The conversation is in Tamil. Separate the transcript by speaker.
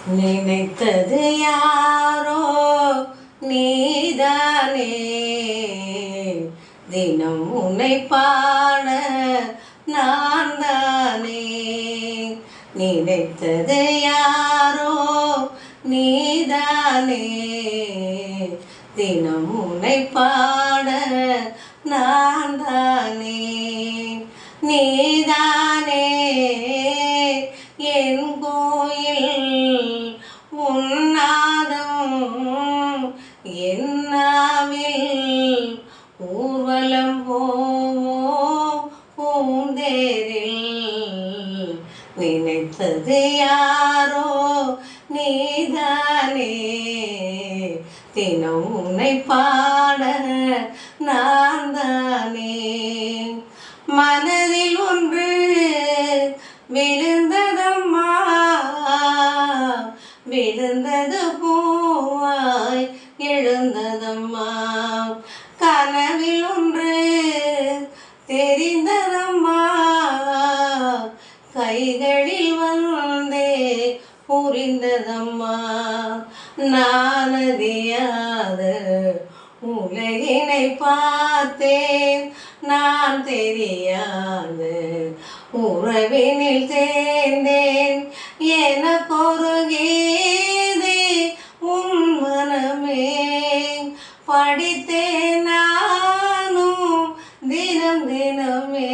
Speaker 1: நினைத்தது யாரோ நீதானே, தினம் உன்னை பாட நான் தானே. நினைத்தது யாரோ நீதானே, தினம் உன்னை பாட நான் தானே. நீதானே என் கோயில் உன்னாதம், என்னாவில் ஊர்வலம் போவோம் பூந்தேரில். நினைத்தது யாரோ நீதானே, தினம் உன்னை பாட நான் தானே. மனதில் ஒன்று விழுந்ததம்மா, விழுந்தது பூவாய் எழுந்ததம்மா. கனவில் ஒன்று தெரிந்ததம்மா, கைகளில் வந்தே புரிந்ததம்மா. நான் அறியாத உலகினை பார்த்தேன், நான் தெரியாத உறவினில் சேர்ந்தேன். எனக்கொரு கீதை உன் மனமே, படித்தேன் நானும் தினம் தினமே.